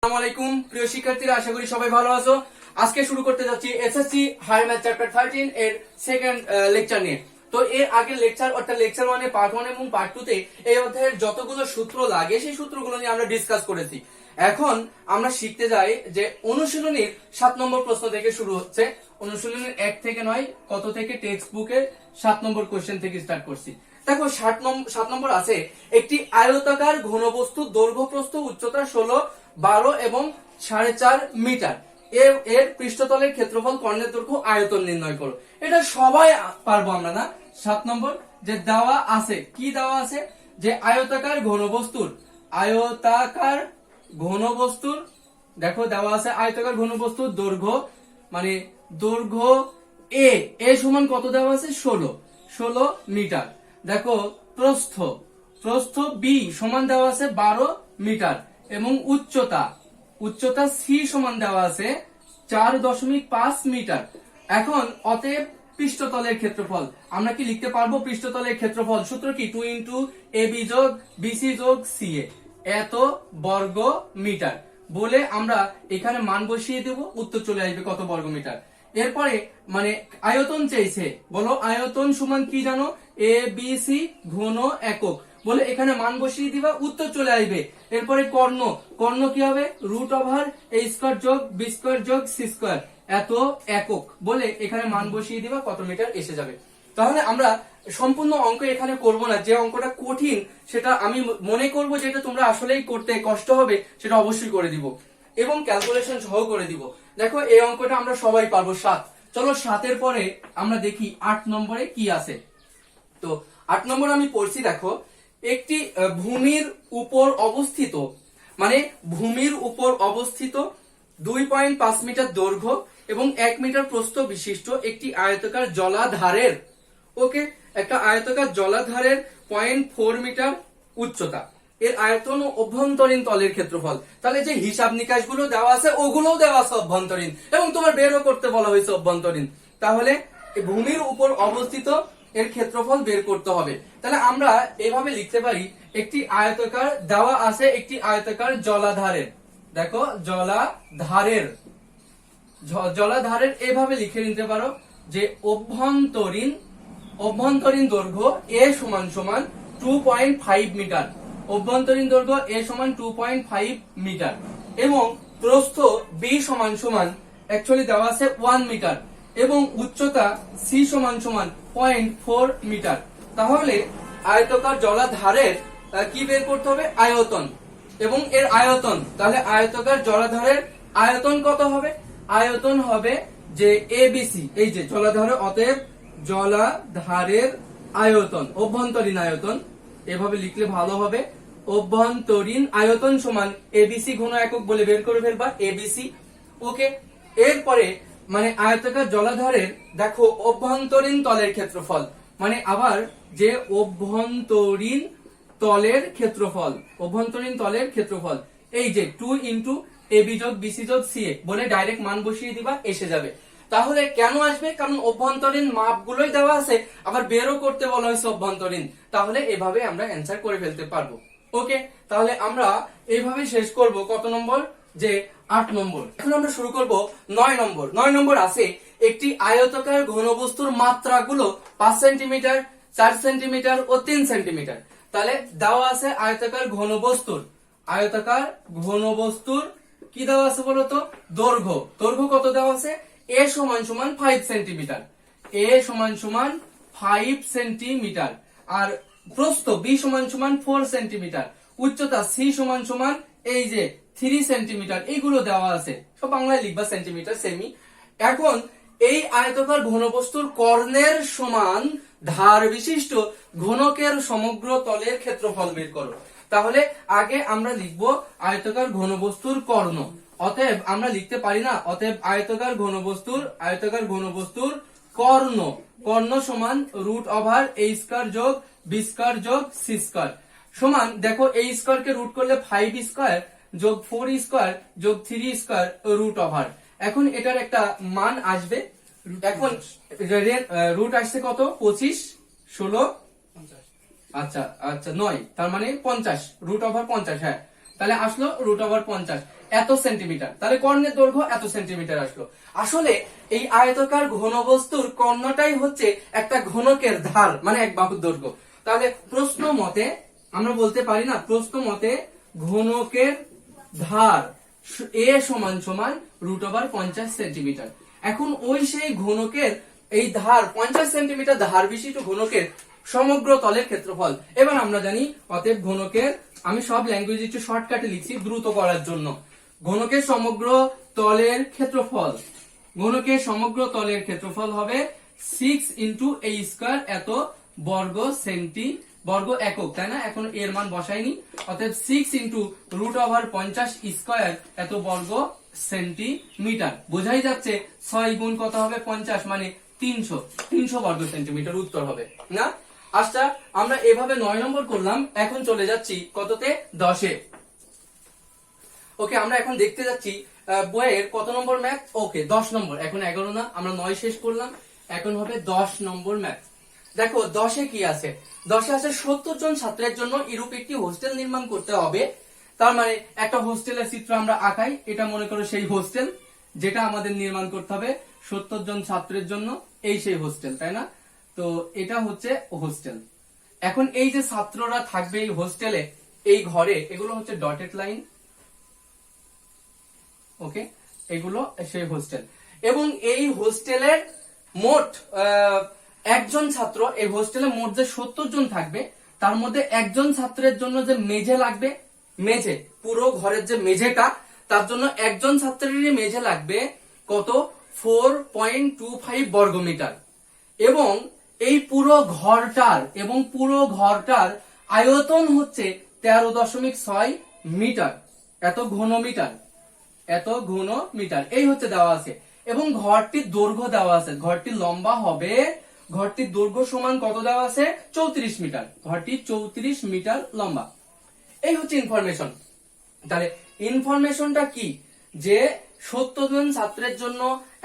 আসসালামু আলাইকুম প্রিয় শিক্ষার্থীরা, আশা করি সবাই ভালো আছো। আজকে শুরু করতে যাচ্ছি এসএসসি হায়ার ম্যাথ চ্যাপ্টার 13 এর সেকেন্ড লেকচার নিয়ে। তো এর আগের লেকচার অর্থাৎ লেকচার 1 পার্ট 1 এবং পার্ট 2 তে এই অধ্যায়ের যতগুলো সূত্র লাগে সেই সূত্রগুলো নিয়ে আমরা ডিসকাস করেছি। এখন আমরা শিখতে যাই যে অনুশীলনীর 7 নম্বর প্রশ্ন থেকে শুরু হচ্ছে। অনুশীলনীর 1 থেকে 9 কত থেকে টেক্সট বুকের 7 নম্বর কোশ্চেন থেকে স্টার্ট করছি। দেখো 7 নম্বর আছে, একটি আয়তাকার ঘনবস্তুর দৈর্ঘ্য প্রস্থ উচ্চতা 16, 12 এবং 4.5 মিটার। এর পৃষ্ঠতলের ক্ষেত্রফল, কর্ণের দৈর্ঘ্য, আয়তন নির্ণয় করো। এটা সবাই পারবো আমরা, না? 7 নম্বর যে দেওয়া আছে, কি দেওয়া আছে যে আয়তাকার ঘনবস্তুর দেখো দেওয়া আছে আয়তাকার ঘনবস্তুর দৈর্ঘ্য, মানে দৈর্ঘ্য এ সমান কত দেওয়া আছে? 16 মিটার। দেখো প্রস্থ বি সমান দেওয়া আছে 12 মিটার এবং উচ্চতা সি সমান দেওয়া আছে 4.5 মিটার। এখন অতএব পৃষ্ঠতলের ক্ষেত্রফল আমরা কি লিখতে পারবো? পৃষ্ঠতলের ক্ষেত্রফল সূত্র কি? 2 ইন্টু এবি যোগ বিসি যোগ সিএ, এত বর্গ মিটার বলে আমরা এখানে মান বসিয়ে দেব, উত্তর চলে আসবে কত বর্গ মিটার। এরপরে মানে আয়তন চাইছে, বলো আয়তন সমান কি জানো? এ বি সি ঘন একক বলে এখানে মান বসিয়ে দিবা, উত্তর চলে আসবে। এরপরে কর্ণ কি হবে? রুট ওভার এ স্কয়ার যোগ বি স্কয়ার যোগ সি স্কয়ার, এত একক বলে এখানে মান বসিয়ে দিবা, কত মিটার এসে যাবে। তাহলে আমরা সম্পূর্ণ অঙ্ক এখানে করব না, যে অঙ্কটা কঠিন সেটা আমি মনে করব যেটা তোমরা আসলেই করতে কষ্ট হবে সেটা অবশ্যই করে দিব এবং ক্যালকুলেশন সহ করে দিব। দেখো এই অঙ্কটা আমরা সবাই পারবো, 7। চলো 7 পরে আমরা দেখি 8 নম্বরে কি আছে। তো 8 নম্বর আমি পড়ছি, দেখো একটি ভূমির উপর অবস্থিত 2.5 মিটার দৈর্ঘ্য এবং 1 মিটার প্রস্থ বিশিষ্ট একটি আয়তাকার জলাধারের একটা আয়তাকার জলাধারের 0.4 মিটার উচ্চতা, এর আয়তন ও অভ্যন্তরীণ তলের ক্ষেত্রফল। তাহলে যে হিসাব নিকাশ গুলো দেওয়া আছে ওগুলোও দেওয়া আছে অভ্যন্তরীণ, এবং তোমার বেরও করতে বলা হয়েছে অভ্যন্তরীণ। তাহলে ভূমির উপর অবস্থিত এর ক্ষেত্রফল বের করতে হবে। তাহলে আমরা এভাবে লিখতে পারি, একটি আয়তাকার দেওয়া আছে, একটি আয়তাকার জলাধারের, দেখো জলাধারের এভাবে লিখে নিতে পারো যে অভ্যন্তরীণ দৈর্ঘ্য এ সমান 2.5 মিটার, অভ্যন্তরীণ দৈর্ঘ্য এ সমান 2.5 মিটার এবং প্রস্থ বি সমান অ্যাকচুয়ালি দেওয়া আছে 1 মিটার এবং উচ্চতা সি সমান 0.4 মিটার। তাহলে আয়তাকার জলাধারের কি বের করতে হবে? আয়তন এবং এর আয়তন। তাহলে আয়তাকার জলাধারের আয়তন কত হবে? আয়তন হবে যে এবিসি, এই যে জলাধারের, অতএব জলাধারের আয়তন, অভ্যন্তরীণ আয়তন, এভাবে লিখলে ভালো হবে। অভ্যন্তরীণ আয়তন সমান এবিসি ঘন একক বলে বের করে ফেলবা, এবিসি। ওকে, এরপরে মানে আয়তাকার জলাধারের দেখো অভ্যন্তরীণ তলের ক্ষেত্রফল, মানে আবার যে অভ্যন্তরীণ তলের ক্ষেত্রফল এই যে 2 ইন্টু এবি যোগ বিসি যোগ সিএ বলে ডাইরেক্ট মান বসিয়ে দিবা, এসে যাবে। তাহলে কেন আসবে? কারণ অভ্যন্তরীণ মাপগুলোই দেওয়া আছে, আবার বেরও করতে বলা হয়েছে অভ্যন্তরীণ। তাহলে এভাবে আমরা অ্যান্সার করে ফেলতে পারবো। ওকে, তাহলে আমরা এইভাবে শেষ করব কত নম্বর? যে 8 নম্বর। এখন আমরা শুরু করব 9 নম্বর। 9 নম্বর আছে, একটি আয়তাকার ঘনবস্তুর মাত্রাগুলো 5 সেন্টিমিটার, 4 সেন্টিমিটার ও 3 সেন্টিমিটার। তাহলে দেওয়া আছে আয়তাকার ঘনবস্তুর কি দেওয়া আছে বলতো? দৈর্ঘ্য কত দেওয়া আছে? এ সমান 5 সেন্টিমিটার, আর প্রস্থ বি সমান 4 সেন্টিমিটার, উচ্চতা সি সমান এই যে 3 সেন্টিমিটার। এইগুলো দেওয়া আছে, সব বাংলায় লিখবা, সেন্টিমিটার সেমি। এখন এই আয়তাকার ঘনবস্তুর কর্ণের সমান ধার বিশিষ্ট ঘনকের সমগ্র তলের ক্ষেত্রফল বের করো। তাহলে আগে আমরা লিখবো আয়তাকার ঘনবস্তুর কর্ণ, অতএব আমরা লিখতে পারি না, অতএব আয়তাকার ঘনবস্তুর কর্ণ সমান রুট ওভার এ স্কয়ার যোগ বি স্কয়ার যোগ সি স্কয়ার সমান, দেখো এই স্কয়ার কে রুট করলে 5 স্কয়ার যোগ 4 স্কয়ার যোগ 3 স্কয়ার রুট ওভার। এখন এটার একটা মান আসবে, এখন রুট আসছে কত? 25, 16, আচ্ছা 9, তার মানে 50, রুট ওভার 50। হ্যাঁ, তাহলে আসলো রুট ওভার 50। এত সেন্টিমিটার, তাহলে কর্ণের দৈর্ঘ্য এত সেন্টিমিটার আসলো। আসলে এই আয়তাকার ঘনবস্তুর কর্ণটাই হচ্ছে একটা ঘনকের ধার, মানে এক বাহুর দৈর্ঘ্য। তাহলে প্রশ্ন মতে আমরা বলতে পারি না, প্রশ্ন মতে ঘনকের ধার এ সমান সমান √50 সেন্টিমিটার। এখন ওই সেই ঘনকের এই ধার 50 সেন্টিমিটার ধার বিশিষ্ট ঘনকের সমগ্র তলের ক্ষেত্রফল। এবার আমরা জানি অতএব ঘনকের, আমি সব ল্যাঙ্গুয়েজ একটু শর্টকাটে লিখছি দ্রুত করার জন্য, ঘনকের সমগ্র তলের ক্ষেত্রফল, ঘনকের সমগ্র তলের ক্ষেত্রফল হবে 6 × a² এত বর্গ সেন্টি বর্গ একক, তাই না? এখন এর মান বসাইনি, অতএব 6 × √50² এত বর্গ সেন্টিমিটার। বোঝাই যাচ্ছে 6 গুণ কত হবে 50, মানে 300 বর্গ সেন্টিমিটার উত্তর হবে না। আচ্ছা, আমরা এভাবে 9 নম্বর করলাম, এখন চলে যাচ্ছি কততে? 10-এ। ওকে, আমরা এখন দেখতে যাচ্ছি বইয়ের কত নম্বর ম্যাথ? ওকে 10 নম্বর। এখন 11 না, আমরা 9 শেষ করলাম, এখন হবে 10 নম্বর ম্যাথ। দেখো 10-এ কি আছে? 10-এ আছে 70 জন ছাত্রের জন্য এরূপ একটি হোস্টেল নির্মাণ করতে হবে। তার মানে একটা হোস্টেলের চিত্র আমরা আঁকাই, এটা মনে করো সেই হোস্টেল যেটা আমাদের নির্মাণ করতে হবে 70 জন ছাত্রের জন্য, এই সেই হোস্টেল, তাই না? তো এটা হচ্ছে হোস্টেল। এখন এই যে ছাত্ররা থাকবে এই হোস্টেলে, এই ঘরে, এগুলো হচ্ছে ডটেড লাইন। ওকে, এগুলো সেই হোস্টেল। এবং এই হোস্টেলের মোট একজন ছাত্র, এই হোস্টেলে মোট যে 70 জন থাকবে তার মধ্যে একজন ছাত্রের জন্য যে মেঝে লাগবে, মেঝে, পুরো ঘরের যে মেঝেটা, তার জন্য একজন ছাত্রেরই মেঝে লাগবে কত? 4.25 বর্গমিটার। এবং এই পুরো ঘরটার আয়তন হচ্ছে 13.6 মিটার, এত ঘন মিটার, এই হচ্ছে দেওয়া আছে। এবং ঘরটির দৈর্ঘ্য দেওয়া আছে, ঘরটির লম্বা হবে, ঘরটির দৈর্ঘ্য সমান কত দেওয়া আছে? 34 মিটার, ঘরটি 34 মিটার লম্বা। এই হচ্ছে ইনফরমেশন। তাহলে ইনফরমেশনটা কি? যে 70 জন ছাত্রের জন্য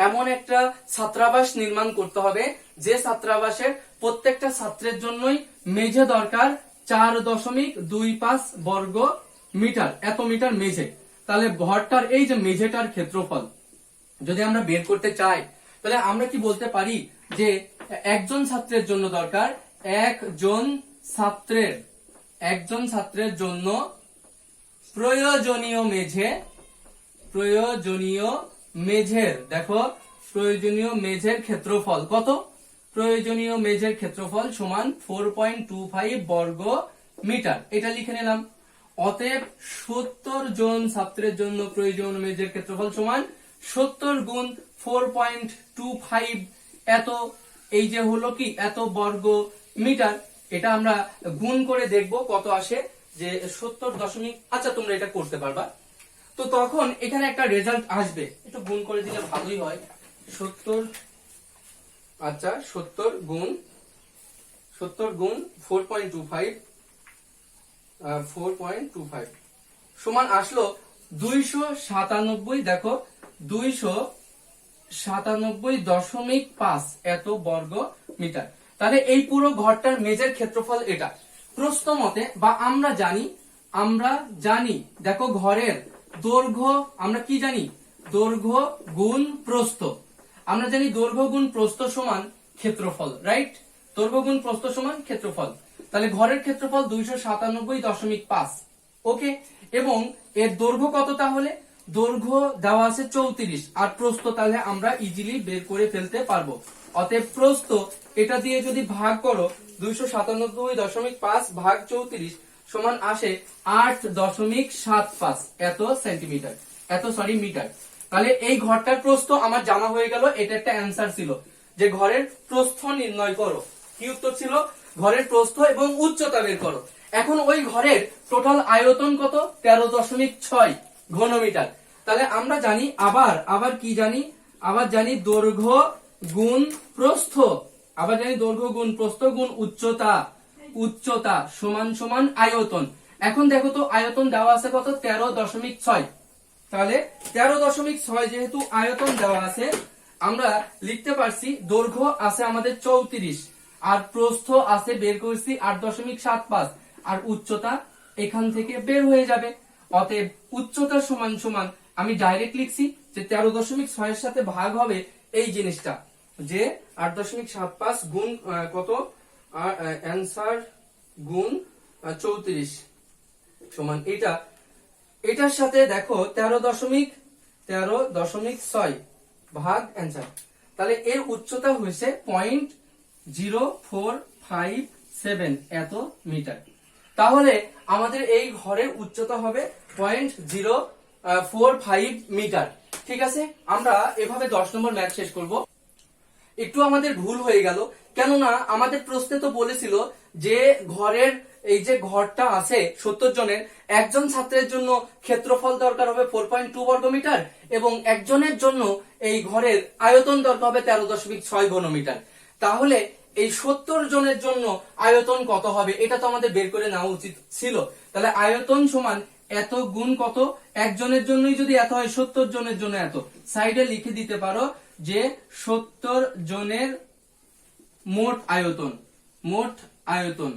এমন একটা ছাত্রাবাস নির্মাণ করতে হবে যে ছাত্রাবাসের প্রত্যেকটা ছাত্রের জন্যই মেঝে দরকার 4.25 বর্গ মিটার, এত মিটার মেঝে। তাহলে ঘরটার এই যে মেঝেটার ক্ষেত্রফল যদি আমরা বের করতে চাই, তাহলে আমরা কি বলতে পারি যে একজন ছাত্রের জন্য দরকার, একজন ছাত্রের জন্য প্রয়োজনীয় মেঝের, দেখো প্রয়োজনীয় মেঝের ক্ষেত্রফল কত? প্রয়োজনীয় মেঝের ক্ষেত্রফল সমান 4.25 বর্গ মিটার, এটা লিখে নিলাম। অতএব 70 জন ছাত্রের জন্য প্রয়োজনীয় মেঝের ক্ষেত্রফল সমান 70 গুণ 4.25 এত, এই যে হলো কি এত বর্গ মিটার। এটা আমরা গুণ করে দেখব কত আসে, যে 70 আচ্ছা তোমরা এটা করতে পারবা। তো তখন এখানে একটা রেজাল্ট আসবে, একটু গুণ করে দিলে ভালোই হয়। 70, আচ্ছা 70 গুণ 4.25 সমান আসলো 297, দেখো 297.5 এত বর্গ মিটার। তাহলে এই পুরো ঘরটার মেঝের ক্ষেত্রফল এটা। প্রশ্ন মতে বা আমরা জানি, দেখো ঘরের দৈর্ঘ্য আমরা কি জানি? দৈর্ঘ্য গুণ প্রস্থ। আমরা জানি দৈর্ঘ্য গুণ প্রস্থ সমান ক্ষেত্রফল, রাইট? দৈর্ঘ্য গুণ প্রস্থ সমান ক্ষেত্রফল। তাহলে ঘরের ক্ষেত্রফল 297.5, ওকে। এবং এর দৈর্ঘ্য কত? তাহলে দৈর্ঘ্য দেওয়া আছে 34 আর প্রস্থ তাহলে আমরা ইজিলি বের করে ফেলতে পারবো। অতএব প্রস্থ এটা দিয়ে যদি ভাগ করো 297.5 ভাগ 34 সমান আসে 8.75 এত সেন্টিমিটার, মিটার। তাহলে এই ঘরটার প্রস্থ আমার জানা হয়ে গেল। এটা একটা অ্যান্সার ছিল যে ঘরের প্রস্থ নির্ণয় করো। কি উত্তর ছিল? ঘরের প্রস্থ এবং উচ্চতা বের করো। এখন ওই ঘরের টোটাল আয়তন কত? 13.6 ঘনমিটার। তাহলে আমরা জানি আবার কি জানি? আবার জানি দৈর্ঘ্য গুণ প্রস্থ, দৈর্ঘ্য গুণ প্রস্থ গুণ উচ্চতা সমান আয়তন। এখন দেখো তো আয়তন দেওয়া আছে কত? 13.6। তাহলে 13.6 যেহেতু আয়তন দেওয়া আছে, আমরা লিখতে পারছি দৈর্ঘ্য আছে আমাদের 34 আর প্রস্থ আছে বের করছি 8.75 আর উচ্চতা এখান থেকে বের হয়ে যাবে। অতএব উচ্চতা সমান সমান আমি ডাইরেক্ট লিখছি যে 13.6 এর সাথে ভাগ হবে এই জিনিসটা, যে 8.75 গুণ কত অ্যান্সার গুণ 34 সমান এটা, এটার সাথে দেখো 13.6 ভাগ অ্যান্সার, তাহলে এর উচ্চতা হয়েছে 0.0457 এত মিটার। তাহলে আমাদের এই ঘরের উচ্চতা হবে 0.045 মিটার। ঠিক আছে, আমরা এভাবে 10 নম্বর ম্যাথ শেষ করব। একটু আমাদের ভুল হয়ে গেল, কেননা আমাদের প্রশ্নে তো বলেছিল যে ঘরের এই যে ঘরটা আছে 70 জনের, একজন ছাত্রের জন্য ক্ষেত্রফল দরকার হবে 4.2 বর্গ মিটার এবং একজনের জন্য এই ঘরের আয়তন দরকার হবে 13.6 ঘন মিটার। তাহলে এই 70 জনের জন্য আয়তন কত হবে এটা তো আমাদের বের করে নেওয়া উচিত ছিল। তাহলে আয়তন সমান এত গুণ কত, একজনের জন্যই যদি এত হয় 70 জনের জন্য এত, সাইডে লিখে দিতে পারো যে 70 জনের মোট আয়তন, মোট আয়তন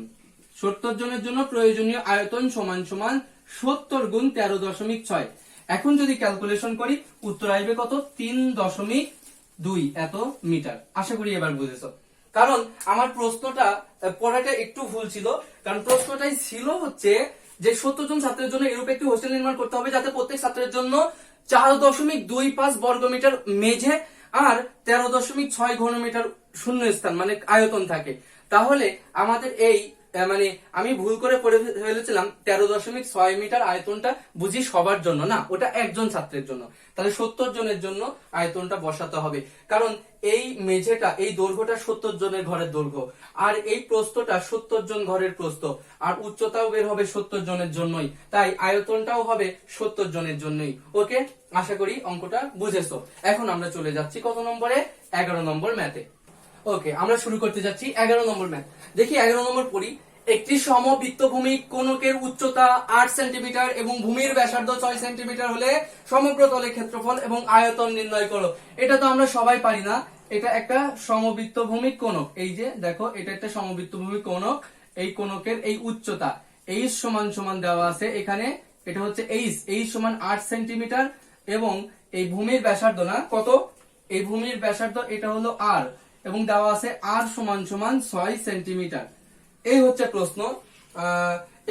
70 জনের জন্য প্রয়োজনীয় আয়তন সমান সমান 70 গুণ 13.6। এখন যদি ক্যালকুলেশন করি উত্তর আসবে কত, 3.2 এত মিটার। আশা করি এবার বুঝেছো, কারণ আমার প্রশ্নটা পড়াটা একটু ভুল ছিল, কারণ প্রশ্নটাই ছিল হচ্ছে যে 70 জন ছাত্রের জন্য এরূপ একটি হোস্টেল নির্মাণ করতে হবে যাতে প্রত্যেক ছাত্রের জন্য 4.25 বর্গ মিটার মেঝে আর 13.6 ঘন মিটার শূন্য স্থান মানে আয়তন থাকে। তাহলে আমাদের এই মানে আমি ভুল করে পড়ে ফেলেছিলাম 13.6 মিটার আয়তনটা বুঝি সবার জন্য না, ওটা একজন ছাত্রের জন্য। তাহলে 70 জনের জন্য আয়তনটা বসাতে হবে, কারণ এই মেঝেটা এই দৈর্ঘ্যটা 70 জনের ঘরের দৈর্ঘ্য, আর এই প্রস্থটা 70 জন ঘরের প্রস্থ, আর উচ্চতাও বের হবে 70 জনের জন্যই, তাই আয়তনটাও হবে 70 জনের জন্যই। ওকে, আশা করি অঙ্কটা বুঝেছো। এখন আমরা চলে যাচ্ছি কত নম্বরে, 11 নম্বর ম্যাথে। ওকে, আমরা শুরু করতে যাচ্ছি 11 নম্বর ম্যাথ। দেখি 11 নম্বর পড়ি। একটি সমবৃত্তভূমি কোণকের উচ্চতা 8 সেন্টিমিটার এবং ভূমির ব্যাসার্ধ 6 সেন্টিমিটার হলে সমগ্র তলের ক্ষেত্রফল এবং আয়তন নির্ণয় করো। এটা তো আমরা সবাই পারি না, এটা একটা সমবৃত্তভূমি কোণক। এই যে দেখো, এটা একটা সমবৃত্তভূমি কোণক, এই কোণকের এই উচ্চতা h সমান সমান দেওয়া আছে এখানে, এটা হচ্ছে h সমান 8 সেন্টিমিটার এবং এই ভূমির ব্যাসার্ধ না কত, এই ভূমির ব্যাসার্ধ এটা হলো r এবং দেওয়া আছে r সমান সমান 6 সেন্টিমিটার। এই হচ্ছে প্রশ্ন,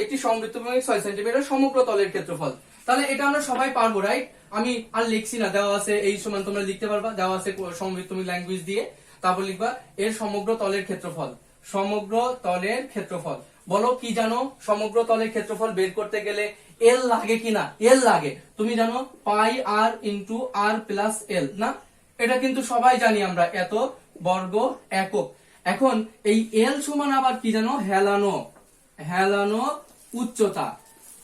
একটি সমবৃত্তভূমি 6 সেন্টিমিটার সমগ্র তলের ক্ষেত্রফল। তাহলে এটা আমরা সবাই পারবো, রাইট? আমি আর লিখছি না, দেওয়া আছে এই সমান, তোমরা লিখতে পারবা, দেওয়া আছে সমবৃত্তভূমি ল্যাঙ্গুয়েজ দিয়ে, তারপর লিখবা এর সমগ্র তলের ক্ষেত্রফল। সমগ্র তলের ক্ষেত্রফল বলো কি জানো, সমগ্র তলের ক্ষেত্রফল বের করতে গেলে এল লাগে কিনা? এল লাগে, তুমি জানো পাই আর ইন্টু আর প্লাস এল না, এটা কিন্তু সবাই জানি আমরা, এত বর্গ একক। এখন এই এল সমান আবার কি জানো, হেলানো, হেলানো উচ্চতা।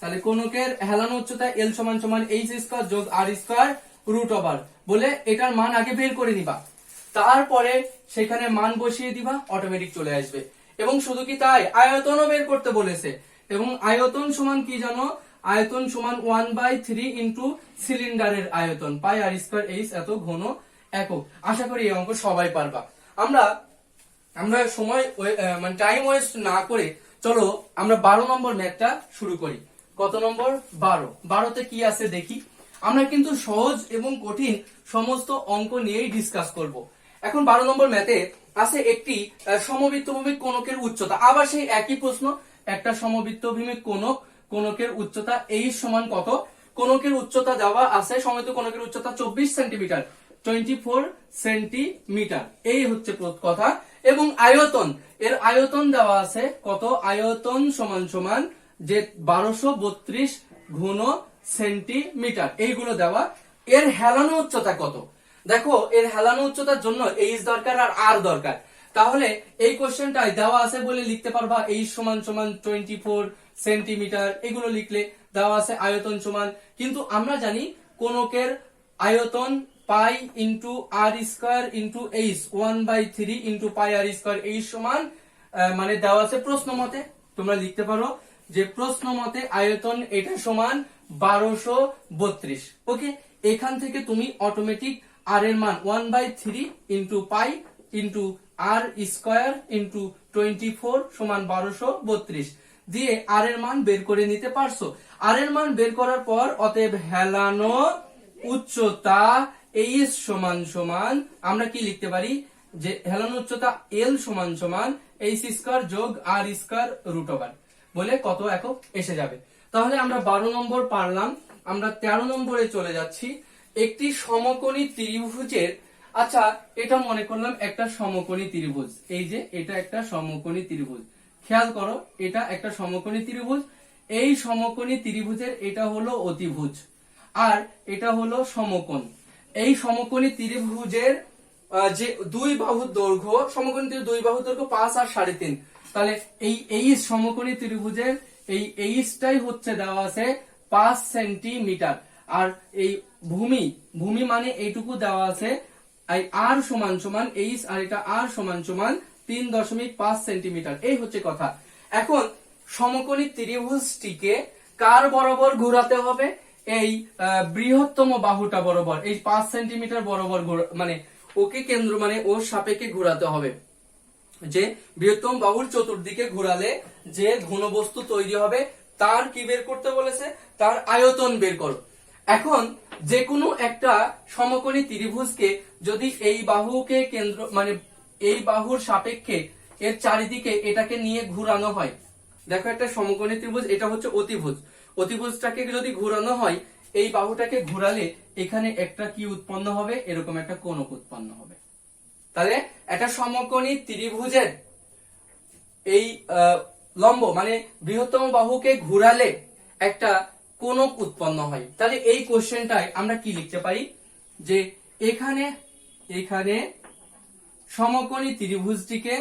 তাহলে কোণকের হেলানো উচ্চতা এল সমান সমান এইচ স্কয়ার যোগ আর স্কয়ার রুট ওভার, বলে এটার মান আগে বের করে নিবা, তারপরে সেখানে মান বসিয়ে দিবা, অটোমেটিক চলে আসবে। এবং শুধু কি তাই, আয়তনও বের করতে বলেছে, এবং আয়তন সমান কি জানো, আয়তন সমান 1/3 ইন্টু সিলিন্ডারের আয়তন পাই আর স্কয়ার এইচ এত ঘন একক। আশা করি এই অঙ্ক সবাই পারবা। আমরা সময় মানে টাইম ওয়েস্ট না করে চলো আমরা 12 নম্বর ম্যাথটা শুরু করি। কত নম্বর? 12তে কি আছে দেখি। আমরা কিন্তু সহজ এবং কঠিন সমস্ত অঙ্ক নিয়েই ডিসকাস করব। এখন 12 নম্বর ম্যাথে আছে একটি সমবৃত্তভূমি কোণকের উচ্চতা, আবার সেই একই প্রশ্ন, একটা সমবৃত্তভূমি কোণকের উচ্চতা h সমান কত, কোণকের উচ্চতা দেওয়া আছে, সমবৃত্ত কোণকের উচ্চতা 24 সেন্টিমিটার, 24 সেন্টিমিটার, এই হচ্ছে কথা। এবং আয়তন, এর আয়তন দেওয়া আছে কত, আয়তন সমান সমান যে 1232 ঘন সেন্টিমিটার, এইগুলো দেওয়া। এর হেলানো উচ্চতা কত, দেখো এর হেলানো উচ্চতার জন্য এইচ দরকার আর আর দরকার। তাহলে এই কোশ্চেনটাই দেওয়া আছে বলে লিখতে পারবা এইচ সমান সমান 24 সেন্টিমিটার, এগুলো লিখলে দেওয়া আছে আয়তন সমান। কিন্তু আমরা জানি কোণকের আয়তন pi into r square into h 1/3 into pi r square h সমান মানে দেওয়া আছে প্রশ্ন মতে, তোমরা লিখতে পারো যে প্রশ্ন মতে আয়তন এটা সমান 1232। ওকে, এখান থেকে তুমি অটোমেটিক আর এর মান 1/3 ইন্টু পাই ইন্টু আর স্কয়ার ইন্টু 24 সমান 1232 দিয়ে আর এর মান বের করে নিতে পারছো। আর এর মান বের করার পর অতএব হেলানো উচ্চতা এইচ সমান সমান আমরা কি লিখতে পারি, যে হেলানো উচ্চতা এল সমান সমান এইচ স্কয়ার যোগ আর স্কয়ার রুট ওভার বলে কত একক এসে যাবে। তাহলে আমরা 12 নম্বর পারলাম। আমরা 13 নম্বরে চলে যাচ্ছি। একটি সমকোণী ত্রিভুজের, আচ্ছা এটা মনে করলাম একটা সমকোণী ত্রিভুজ, এই যে এটা একটা সমকোণী ত্রিভুজ, খেয়াল করো এটা একটা সমকোণী ত্রিভুজ। এই সমকোণী ত্রিভুজের এটা হলো অতিভুজ আর এটা হলো সমকোণ। এই সমকোণী ত্রিভুজের যে দুই বাহুর দৈর্ঘ্য, সমকোণী ত্রিভুজের দুই বাহুর দৈর্ঘ্য 5 আর 3.5, তাহলে এই সমকোণী ত্রিভুজের এই এইচটাই হচ্ছে দেওয়া আছে 5 সেন্টিমিটার। আর এই ভূমি মানে এইটুকু দেওয়া আছে আর সমান সমান এইচ, আর এটা আর সমান সমান 3.5 সেন্টিমিটার। এই হচ্ছে কথা। এখন সমকোণী ত্রিভুজটিকে কার বরাবর ঘোরাতে হবে, এই বৃহত্তম বাহুটা বরাবর, এই 5 সেন্টিমিটার বরাবর মানে ওকে কেন্দ্র মানে ওর সাপেক্ষে ঘোরাতে হবে। যে বৃহত্তম বাহুর চতুর্দিকে ঘোরালে যে ঘনবস্তু তৈরি হবে তার কি বের করতে বলেছে, তার আয়তন বের করো। এখন যে কোনো একটা সমকোণী ত্রিভুজকে যদি এই বাহুকে কেন্দ্র মানে এই বাহুর সাপেক্ষে এর চারিদিকে এটাকে নিয়ে ঘুরানো হয়, দেখো একটা সমকোণী ত্রিভুজ, এটা হচ্ছে অতিভুজ, অতিভুজটাকে যদি ঘুরানো হয় এই বাহুটাকে ঘুরালে এখানে একটা কি উৎপন্ন হবে, এরকম একটা কোণক উৎপন্ন হবে। তাহলে একটা সমকোণী ত্রিভুজের এই লম্ব মানে বৃহত্তম বাহুকে ঘুরালে একটা কোণক উৎপন্ন হয়। তাহলে এই কোশ্চেনটায় আমরা কি লিখতে পারি, যে এখানে সমকোণী ত্রিভুজকে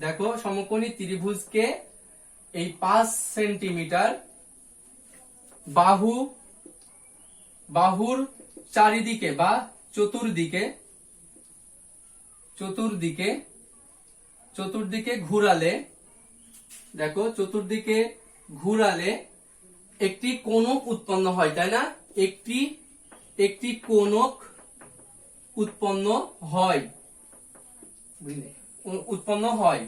দেখো সমকোণী ত্রিভুজকে এই 5 সেন্টিমিটার বাহুর চারিদিকে বা চতুর্দিকে ঘুরালে, দেখো চতুর্দিকে ঘুরালে একটি কোণক উৎপন্ন হয়, তাই না, একটি কোণক উৎপন্ন হয়।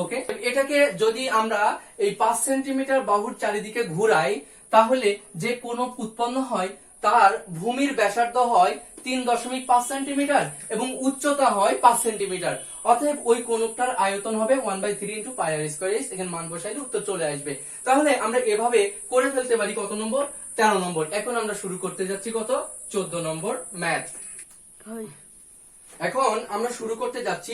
ওকে, এটাকে যদি আমরা এই 5 সেন্টিমিটার বাহুর চারিদিকে ঘুরাই তাহলে যে কোণক উৎপন্ন হয় তার ভূমির ব্যাসার্ধ হয় 3.5 সেন্টিমিটার এবং উচ্চতা হয় 5 সেন্টিমিটার। অতএব ওই কোণকটার আয়তন হবে 1/3 into pi r square H. এখানে মান বসাইলে উত্তর চলে আসবে। তাহলে আমরা এভাবে করে ফেলতে পারি কত নম্বর, 13 নম্বর। এখন আমরা শুরু করতে যাচ্ছি কত, 14 নম্বর ম্যাথ। এখন আমরা শুরু করতে যাচ্ছি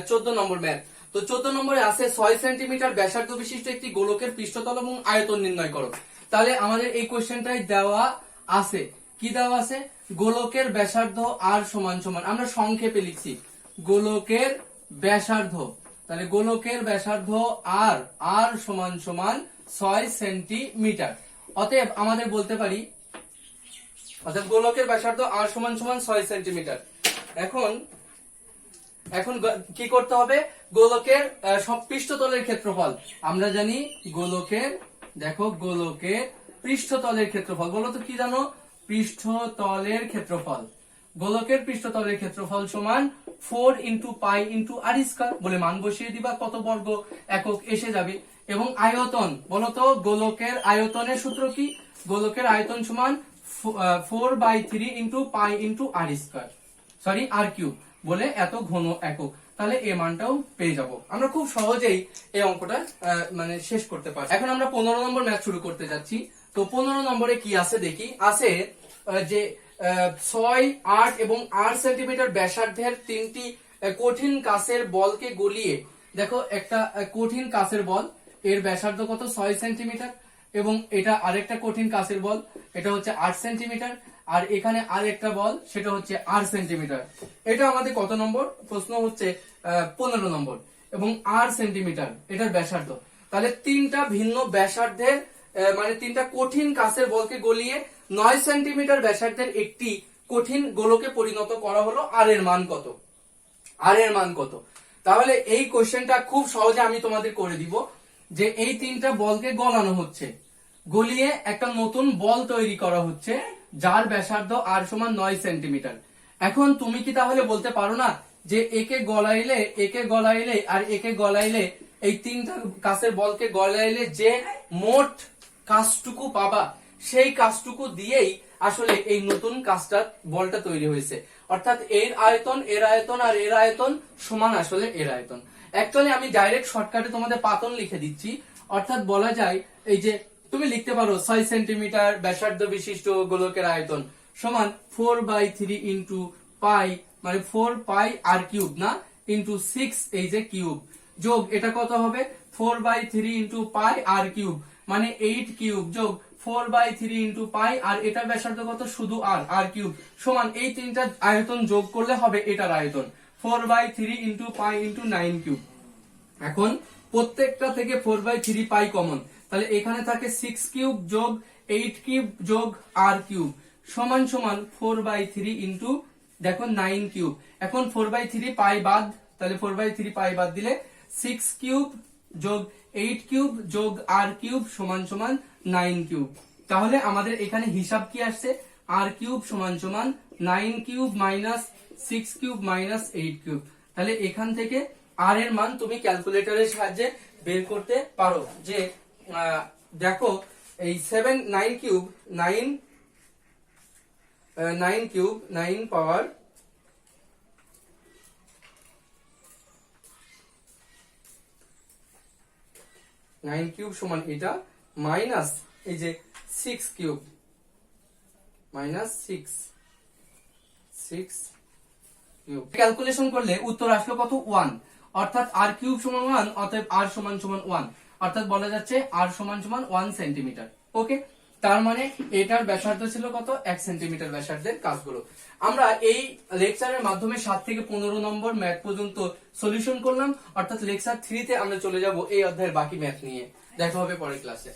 14 নম্বর ম্যাথ। তো 14 নম্বরে আছে 6 সেন্টিমিটার ব্যাসার্ধ বিশিষ্ট একটি গোলকের পৃষ্ঠতল এবং আয়তন নির্ণয় করো। তাহলে আমাদের এই কোশ্চেনটাই দেওয়া আছে, কি দেওয়া আছে, গোলকের ব্যাসার্ধ আর সমান সমান, আমরা সংক্ষেপে লিখছি গোলকের ব্যাসার্ধ। তাহলে গোলকের ব্যাসার্ধ আর সমান সমান 6 সেন্টিমিটার। অতএব আমাদের বলতে পারি, অর্থাৎ গোলকের ব্যাসার্ধ আর সমান সমান 6 সেন্টিমিটার। এখন কি করতে হবে, গোলকের সব পৃষ্ঠতলের ক্ষেত্রফল আমরা জানি, গোলকের পৃষ্ঠতলের ক্ষেত্রফল, বলো তো কি জানো, পৃষ্ঠতলের ক্ষেত্রফল, গোলকের পৃষ্ঠতলের ক্ষেত্রফল সমান 4 ইন্টু পাই ইন্টু আর স্কয়ার বলে মান বসিয়ে দিবা, কত বর্গ একক এসে যাবে। এবং আয়তন, বলতো গোলকের আয়তনের সূত্র কি, গোলকের আয়তন সমান 4/3 ইন্টু পাই ইন্টু আর স্কয়ার, সরি আর কিউব বলে এত ঘন একক। তাহলে এই মানটাও পেয়ে যাব। আমরা খুব সহজেই এই অঙ্কটা মানে শেষ করতে পারি। এখন আমরা 15 নম্বর ম্যাথ শুরু করতে যাচ্ছি। তো 15 নম্বরে কি আছে দেখি, আছে যে 6, 8 এবং 8 সেন্টিমিটার ব্যাসার্ধের তিনটি কঠিন কাঁচের বলকে গলিয়ে, দেখো একটা কঠিন কাঁচের বল, এর ব্যাসার্ধ কত 6 সেন্টিমিটার, এবং এটা আরেকটা কঠিন কাঁচের বল, এটা হচ্ছে 8 সেন্টিমিটার, আর এখানে আরেকটা বল সেটা হচ্ছে 8 সেন্টিমিটার। এটা আমাদের কত নম্বর প্রশ্ন হচ্ছে, 15 নম্বর, এবং 8 সেন্টিমিটার এটার ব্যাসার্ধ। তাহলে তিনটা ভিন্ন ব্যাসার্ধের মানে তিনটা কঠিন কাঁচের বলকে গলিয়ে 9 সেন্টিমিটার ব্যাসার্ধের একটি কঠিন গোলকে পরিণত করা হলো, আর এর মান কত। তাহলে এই কোশ্চেনটা খুব সহজে আমি তোমাদের করে দিব, যে এই তিনটা বলকে গলানো হচ্ছে, গলিয়ে একটা নতুন বল তৈরি করা হচ্ছে যার ব্যাসার্ধ আর সমান 9 সেন্টিমিটার। এখন তুমি কি তাহলে বলতে পারো না যে একে গলাইলে আর একে গলাইলে এই তিনটা কাছের বলকে গলাইলে যে মোট কাজটুকু পাবা সেই কাজটুকু দিয়েই আসলে এই নতুন কাজটার বলটা তৈরি হয়েছে। অর্থাৎ এর আয়তন আর এর আয়তন সমান আসলে এর আয়তন। অ্যাকচুয়ালি আমি ডাইরেক্ট শর্টকাটে তোমাদের পাতন লিখে দিচ্ছি। অর্থাৎ বলা যায় এই যে তুমি লিখতে পারো 6 সেন্টিমিটার ব্যাসার্ধ বিশিষ্ট গোলকের আয়তন সমান 4/3 ইন্টু পাই, মানে 4 পাই আর কিউব না, ইন্টু 6 এই যে কিউব, যোগ এটা কত হবে 4/3 ইন্টু পাই আর কিউব মানে 8 কিউব, যোগ 4/3 ইন্টু পাই আর এটার ব্যাসার্ধ কত শুধু আর কিউব, সমান এই তিনটা আয়তন যোগ করলে হবে এটার আয়তন 4/3 ইন্টু পাই ইন্টু 9 কিউব। এখন প্রত্যেকটা থেকে 4/3 পাই কমন, তাহলে এখানে থাকে 6 কিউব যোগ 8 কিউব যোগ আর কিউব সমান সমান 4/3 ইন্টু দেখো 9 কিউব। এখন 4/3 পাই বাদ, তাহলে 4/3 পাই বাদ দিলে 6 কিউব যোগ 8 কিউব যোগ আর কিউব সমান সমান 9 কিউব। তাহলে আমাদের এখানে হিসাব কি আসছে, আর কিউব সমান সমান 9 cube minus 6 cube minus 8 cube. তাহলে এখান থেকে আর এর মান তুমি ক্যালকুলেটরের সাহায্যে বের করতে পারো। যে দেখো এই 9 কিউব 9 পাওয়ার 9 কিউব সমান এটা মাইনাস এই যে 6 কিউব মাইনাস 6 কিউব ক্যালকুলেশন করলে উত্তর আসলো কত 1। অর্থাৎ আর কিউব সমান 1, অতএব আর সমান সমান 1, অর্থাৎ বলা যাচ্ছে আর সমান সমান 1 সেন্টিমিটার। ওকে, তার মানে এটার ব্যাসার্ধ ছিল কত 1 সেন্টিমিটার ব্যাসার্ধের কাজগুলো আমরা এই লেকচারের মাধ্যমে 7 থেকে 15 নম্বর ম্যাথ পর্যন্ত সলিউশন করলাম। অর্থাৎ লেকচার 3 তে আমরা চলে যাব এই অধ্যায়ের বাকি ম্যাথ নিয়ে। দেখা হবে পরের ক্লাসে।